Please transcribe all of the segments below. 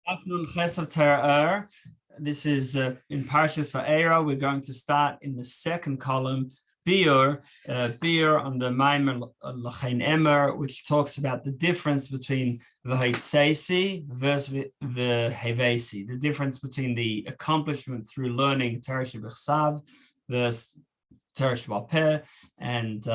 Afternoon, Ches of Torah Ohr. This is in Parshas Va'era. We're going to start in the second column, Biur on the Maimer Lachain Emer, which talks about the difference between V'haitzesi versus V'hevesi, the difference between the accomplishment through learning Torah Shebechsav versus Torah Shebal Peh, and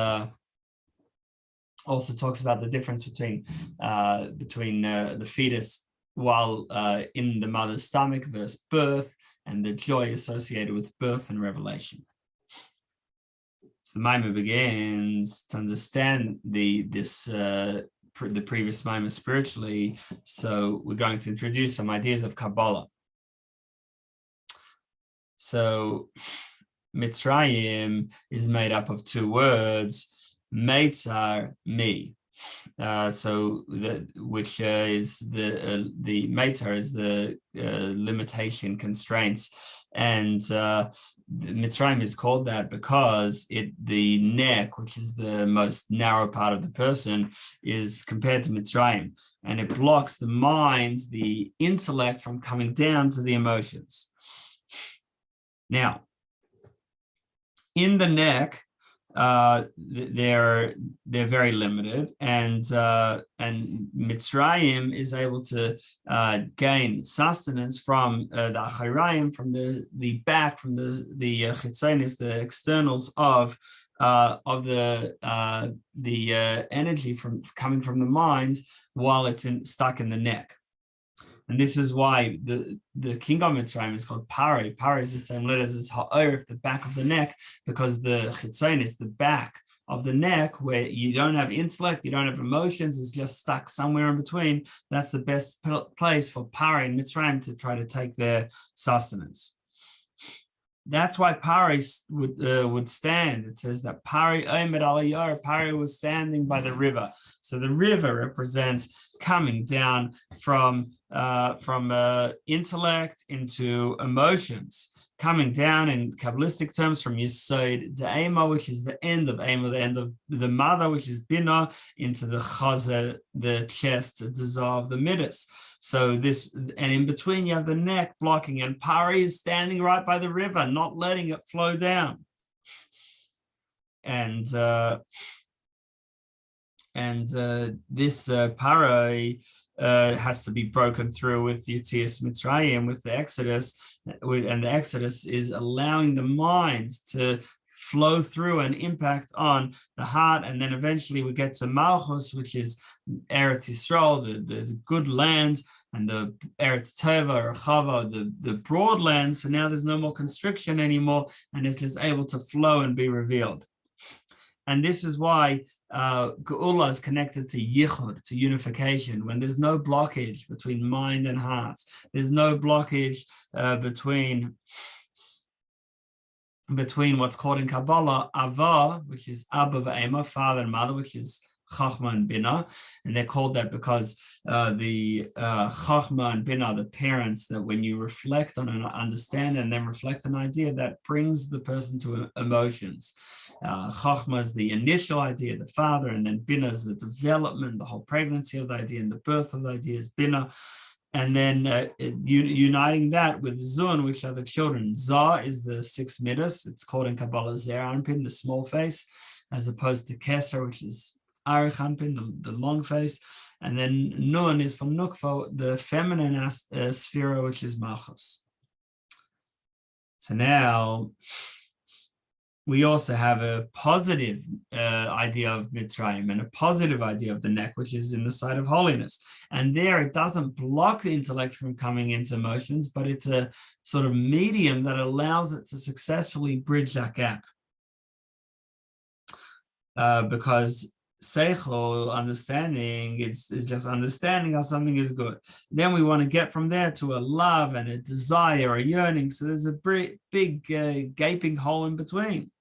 also talks about the difference between the fetus while in the mother's stomach versus birth, and the joy associated with birth and revelation. So the Maimer begins to understand the previous Maimer spiritually. So we're going to introduce some ideas of Kabbalah. So Mitzrayim is made up of two words, Mitzar, me. Which is the Mitzar is the limitation, constraints, and the Mitzrayim is called that because the neck, which is the most narrow part of the person, is compared to Mitzrayim, and it blocks the mind, the intellect, from coming down to the emotions. Now, in the neck, they're very limited, and Mitzrayim is able to gain sustenance from the achayim, from the back, from the chitzonis, the externals of the energy coming from the mind, while it's stuck in the neck. And this is why the king of Mitzrayim is called Pari. Pari is the same letters as Ha'arf, the back of the neck, because the chitzon is the back of the neck, where you don't have intellect, you don't have emotions, it's just stuck somewhere in between. That's the best place for Pari and Mitzrayim to try to take their sustenance. That's why Pari would stand. It says that Pari Omid al Yaor, Pari was standing by the river. So the river represents coming down from intellect into emotions, coming down in Kabbalistic terms from Yesod De'ema, which is the end of Ema, the end of the mother, which is Bina, into the Chazer, the chest, to dissolve the Midas. So this, and in between you have the neck blocking, and Pari is standing right by the river, not letting it flow down. And this Pari has to be broken through with Yitzhak Mitzrayim, with the Exodus, and the Exodus is allowing the mind to flow through and impact on the heart, and then eventually we get to Malchus, which is Eretz Yisrael, the good land, and the Eretz Tova or Chava, the broad land. So now there's no more constriction anymore, and it's just able to flow and be revealed. And this is why Geula is connected to Yichud, to unification, when there's no blockage between mind and heart. There's no blockage between what's called in Kabbalah Ava, which is Abba V'Ema, father and mother, which is Chachma and Bina, and they're called that because the Chachma and Bina are the parents that, when you reflect on and understand and then reflect an idea, that brings the person to emotions. Chachma is the initial idea, the father, and then Bina is the development, the whole pregnancy of the idea, and the birth of the idea is Bina. And then uniting that with Zun, which are the children. Zah is the 6 midas. It's called in Kabbalah Zer Anpin, the small face, as opposed to Keser, which is Arich Anpin, the long face. And then Nun is from Nukva, the feminine Sphera, which is Malchus. So now we also have a positive idea of Mitzrayim and a positive idea of the neck, which is in the side of holiness. And there it doesn't block the intellect from coming into emotions, but it's a sort of medium that allows it to successfully bridge that gap. Because seichel, understanding, is just understanding how something is good. Then we want to get from there to a love and a desire, a yearning. So there's a big gaping hole in between.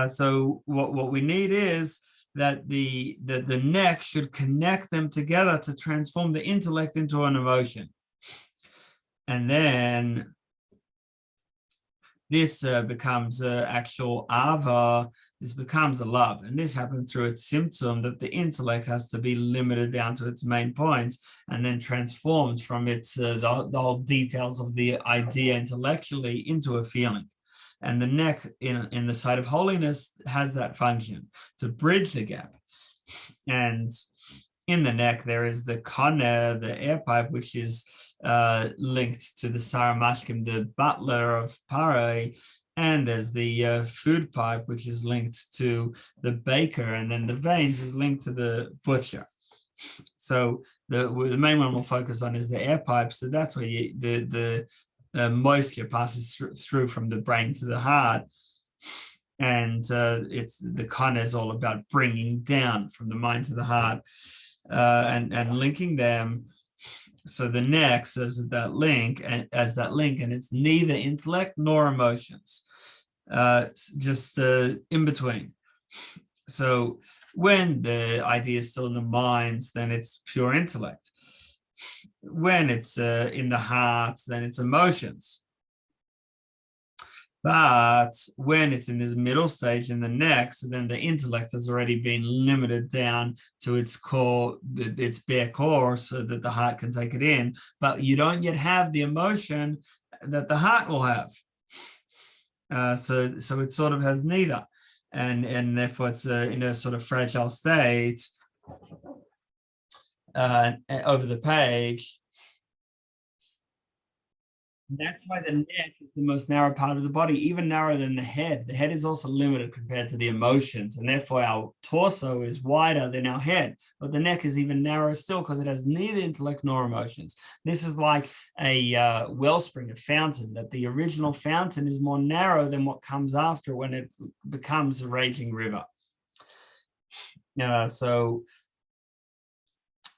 So what we need is that the neck should connect them together to transform the intellect into an emotion. And then this becomes actual ava, this becomes a love. And this happens through its symptom that the intellect has to be limited down to its main points and then transformed from its the whole details of the idea intellectually into a feeling. And the neck in the side of holiness has that function to bridge the gap. And in the neck, there is the kone, the air pipe, which is linked to the Saramashkim, the butler of Pare, and there's the food pipe, which is linked to the baker, and then the veins is linked to the butcher. So the main one we'll focus on is the air pipe. So that's where the moisture passes through from the brain to the heart. And it's the kone is all about bringing down from the mind to the heart and linking them. So the neck serves as that link, and it's neither intellect nor emotions, just in between. So when the idea is still in the minds, then it's pure intellect. When it's in the heart, then it's emotions. But when it's in this middle stage in the neck, so then the intellect has already been limited down to its core, its bare core, so that the heart can take it in. But you don't yet have the emotion that the heart will have. So it sort of has neither, and therefore it's in a sort of fragile state over the page. That's why the neck is the most narrow part of the body, even narrower than the head. The head is also limited compared to the emotions, and therefore our torso is wider than our head. But the neck is even narrower still because it has neither intellect nor emotions. This is like a wellspring, a fountain, that the original fountain is more narrow than what comes after when it becomes a raging river. So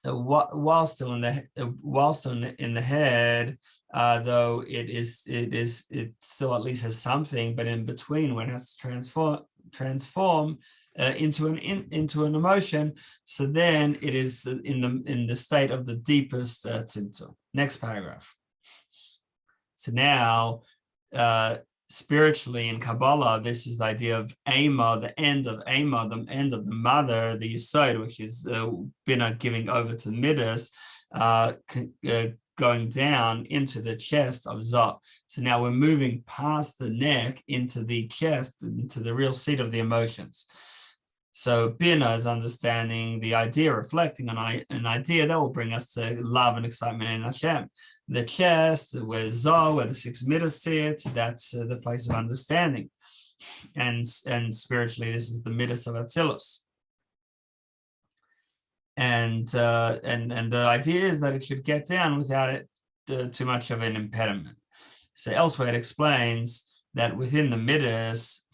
while still in the head, though it still at least has something, but in between, when it has to transform into an emotion, so then it is in the state of the deepest tzimtzum. Next paragraph. So now, spiritually in Kabbalah, this is the idea of Ema, the end of Ema, the end of the mother, the Yesod, which is Bina giving over to Midas, going down into the chest of Zah. So now we're moving past the neck into the chest, into the real seat of the emotions. So Bina is understanding the idea, reflecting on an idea that will bring us to love and excitement in Hashem. The chest, where Zah, where the six midas sit, that's the place of understanding. And spiritually, this is the midas of Atzilus. And the idea is that it should get down without it too much of an impediment. So elsewhere it explains that within the midas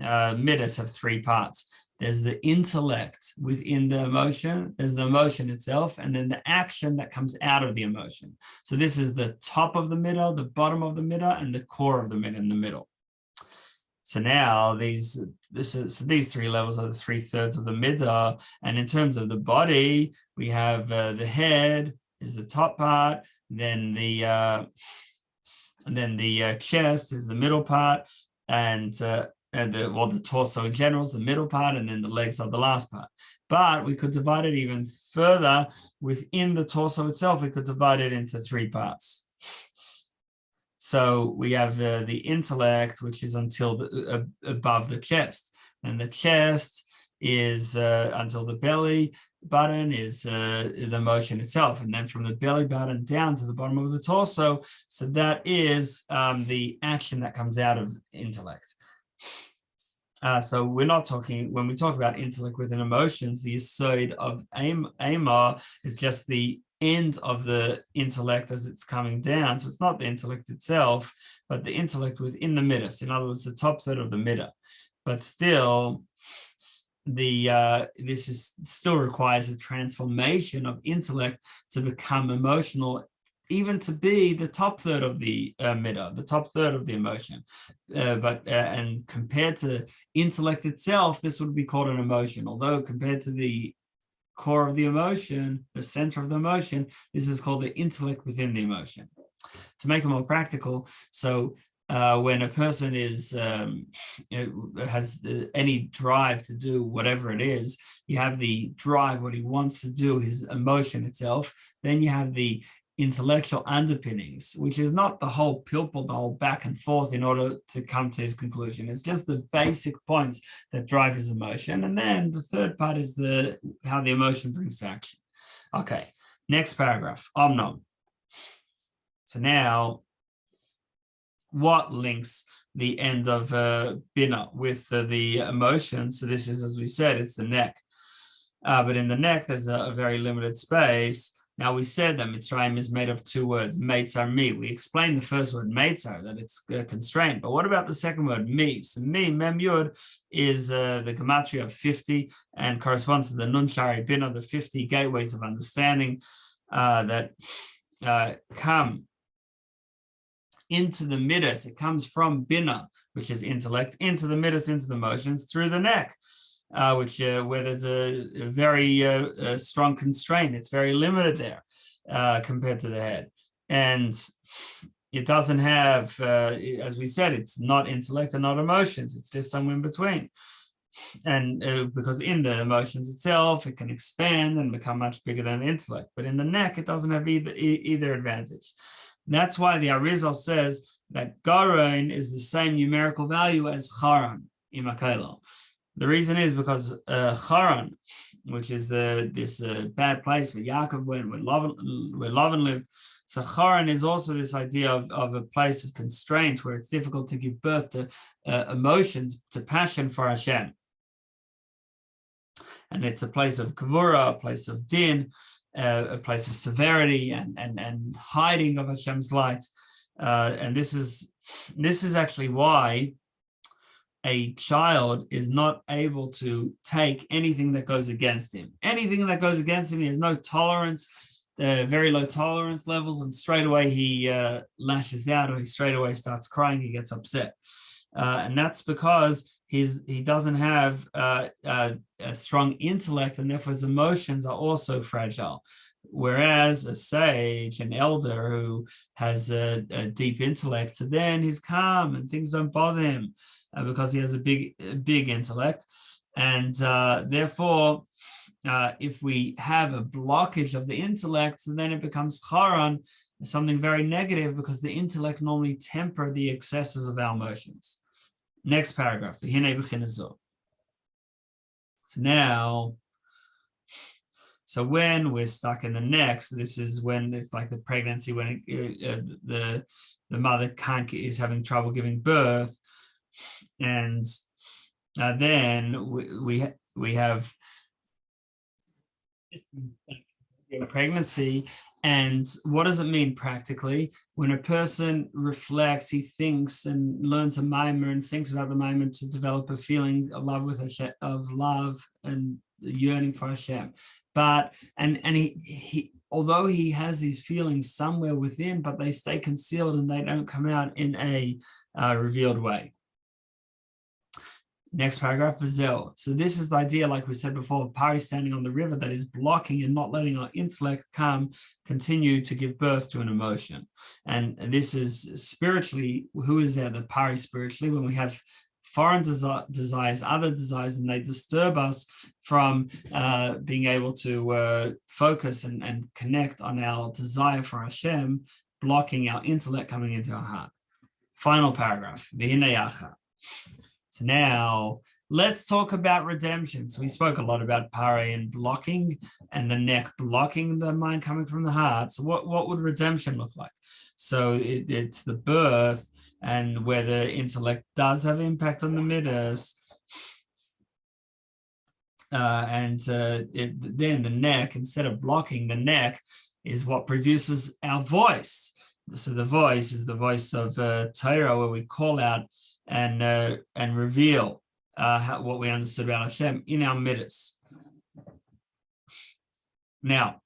have three parts. There's the intellect within the emotion, there's the emotion itself, and then the action that comes out of the emotion. So this is the top of the middle, the bottom of the middle, and the core of the middle in the middle. So now these three levels are the 3/3 of the middle. And in terms of the body, we have the head is the top part, then the chest is the middle part, and the torso in general is the middle part, and then the legs are the last part. But we could divide it even further within the torso itself. We could divide it into three parts. So we have the intellect, which is until above the chest, and the chest is until the belly button is the emotion itself, and then from the belly button down to the bottom of the torso. So that is the action that comes out of intellect. So we're not talking, when we talk about intellect within emotions, the yesod of Ema is just the end of the intellect as it's coming down. So it's not the intellect itself, but the intellect within the midas. In other words, the top third of the midah. But still, this still requires a transformation of intellect to become emotional, even to be the top third of the midah, the top third of the emotion. And compared to intellect itself, this would be called an emotion. Although compared to the core of the emotion, the center of the emotion, this is called the intellect within the emotion. To make it more practical, so when a person has any drive to do whatever it is, you have the drive, what he wants to do, his emotion itself. Then you have the intellectual underpinnings, which is not the whole pilpul, the whole back and forth in order to come to his conclusion. It's just the basic points that drive his emotion. And then the third part is how the emotion brings to action. Okay, next paragraph, omnom. So now, what links the end of bina with the emotion? So this is, as we said, it's the neck. But in the neck, there's a very limited space. Now, we said that Mitzrayim is made of two words, Mitzar, me. We explained the first word, Mitzar, that it's constrained. But what about the second word, me? So me, mem yud, is the gematria of 50 and corresponds to the nun shari bina, the 50 gateways of understanding that come into the midas. It comes from bina, which is intellect, into the midas, into the emotions, through the neck. Where there's a very strong constraint. It's very limited there compared to the head. And it doesn't have, as we said, it's not intellect and not emotions. It's just somewhere in between. And because in the emotions itself, it can expand and become much bigger than the intellect. But in the neck, it doesn't have either advantage. And that's why the Arizal says that Garon is the same numerical value as Charan in Makaylo. The reason is because Haran, which is this bad place where Yaakov went, where Lavan lived. So Haran is also this idea of a place of constraint where it's difficult to give birth to emotions, to passion for Hashem. And it's a place of kavura, a place of din, a place of severity and hiding of Hashem's light. And this is actually why a child is not able to take anything that goes against him. Anything that goes against him, he has no tolerance, very low tolerance levels, and straight away he lashes out, or he straight away starts crying, he gets upset. And that's because he doesn't have a strong intellect, and therefore his emotions are also fragile. Whereas a sage, an elder who has a deep intellect, so then he's calm and things don't bother him. Because he has a big intellect, and therefore, if we have a blockage of the intellect, so then it becomes charan, something very negative, because the intellect normally temper the excesses of our emotions. Next paragraph. So now, so when we're stuck in the neck, so this is when it's like the pregnancy, when the mother is having trouble giving birth. And then we have pregnancy. And what does it mean practically? When a person reflects, he thinks and learns a mimer and thinks about the mimer to develop a feeling of love with Hashem, of love and yearning for Hashem. But and he although he has these feelings somewhere within, but they stay concealed and they don't come out in a revealed way. Next paragraph, vazel. So this is the idea, like we said before, of Pari standing on the river that is blocking and not letting our intellect continue to give birth to an emotion. And this is spiritually, who is there, the Pari spiritually, when we have foreign desires, other desires, and they disturb us from being able to focus and connect on our desire for Hashem, blocking our intellect coming into our heart. Final paragraph, v'hineyacha. So now let's talk about redemption. So we spoke a lot about Pari and blocking, and the neck blocking the mind coming from the heart. So what would redemption look like? So it's the birth, and where the intellect does have impact on the midas. Then the neck, instead of blocking, the neck is what produces our voice. So the voice is the voice of Torah, where we call out and reveal what we understood about Hashem in our midas. Now,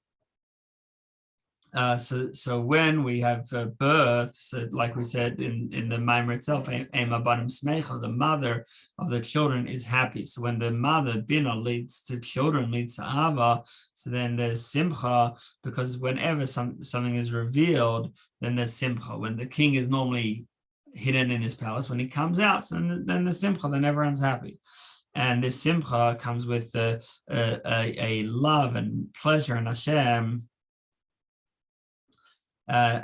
so when we have birth, so like we said in the mimer itself, the mother of the children is happy. So when the mother bina leads to children, leads to ava, so then there's simcha, because whenever something is revealed, then there's simcha. When the king is normally hidden in his palace. When he comes out, then the simcha, then everyone's happy. And this simcha comes with a love and pleasure in Hashem, and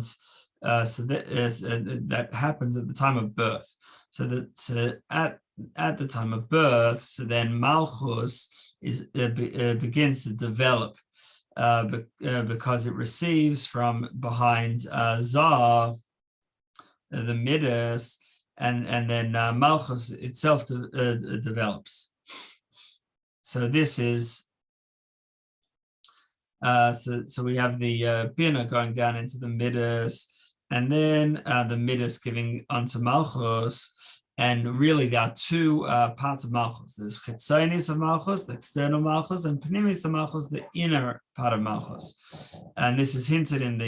so that happens at the time of birth. So that at the time of birth, so then Malchus begins to develop because it receives from behind Zah, the Midas, and then Malchus itself develops. So this is so we have the Bina going down into the Midas, and then the Midas giving unto Malchus. And really, there are two parts of Malchus. There's Chitzonis of Malchus, the external Malchus, and Pnimis of Malchus, the inner part of Malchus. And this is hinted in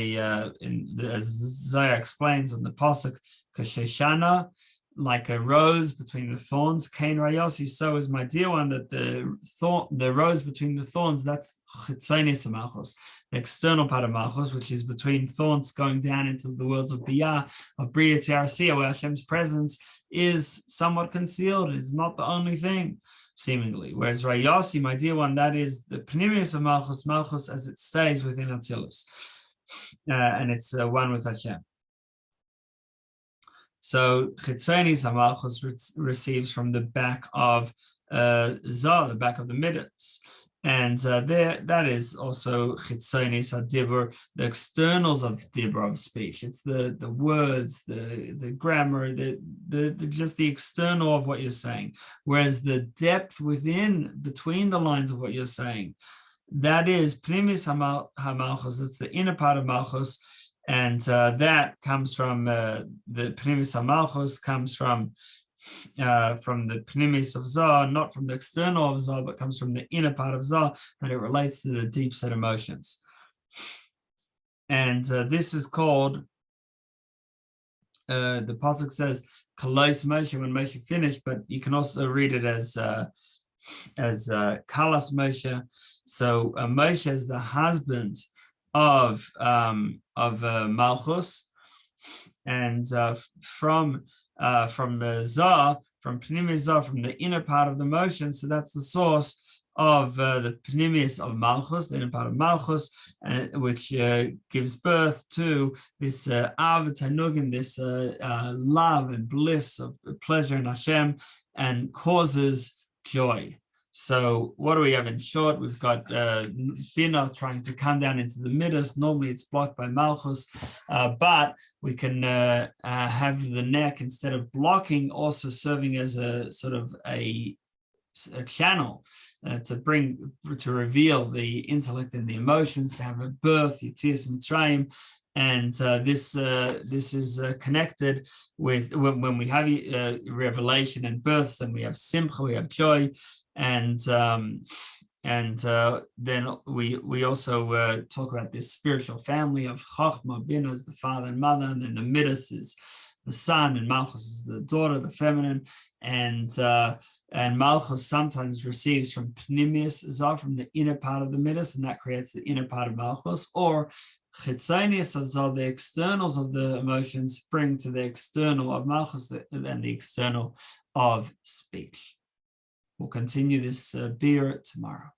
as Zohar explains on the pasuk, Kasheshana, like a rose between the thorns. Kain Rayosi, so is my dear one, that the rose between the thorns, that's Chitzonis of Malchus, the external part of Malchus, which is between thorns going down into the worlds of Biyah, of Bria Tiarasiya, where Hashem's presence is somewhat concealed. It's not the only thing, seemingly. Whereas Rayosi, my dear one, that is the Pnimius of Malchus, Malchus as it stays within Atzilus. And it's one with Hashem. So Chitzonis HaMalchus receives from the back of Zah, the back of the Midas. And that is also Chitzonis HaDibur, the externals of Dibur, of speech. It's the words, the grammar, just the external of what you're saying. Whereas the depth between the lines of what you're saying, that is Pnimis HaMalchus, that's the inner part of Malchus. And that comes from the Pnimis HaMalchus, comes from the Pnimis of Zah, not from the external of Zah, but comes from the inner part of Zah, that it relates to the deep set emotions. And this is called, the pasuk says, Kalos Moshe, when Moshe finished, but you can also read it as Kalas Moshe. So Moshe is the husband of Malchus, and from Zah, from Pnimis Zah, from the inner part of the motion. So that's the source of the Pnimis of Malchus, the inner part of Malchus, which gives birth to this Tanugim, this love and bliss of pleasure in Hashem, and causes joy. So what do we have in short? We've got Bina trying to come down into the Midas. Normally it's blocked by Malchus, but we can have the neck, instead of blocking, also serving as a sort of a channel to reveal the intellect and the emotions, to have a birth, Yitzis Mitzrayim. And this is connected with when we have revelation and births, then we have simcha, we have joy, and then we also talk about this spiritual family of Chachma, Bina is the father and mother, and then the Midas is the son, and Malchus is the daughter, the feminine, and Malchus sometimes receives from Pnimius Zah, from the inner part of the Midas, and that creates the inner part of Malchus, or Chitzonius of Zah, the externals of the emotions, bring to the external of Malchus and the external of speech. We'll continue this beer tomorrow.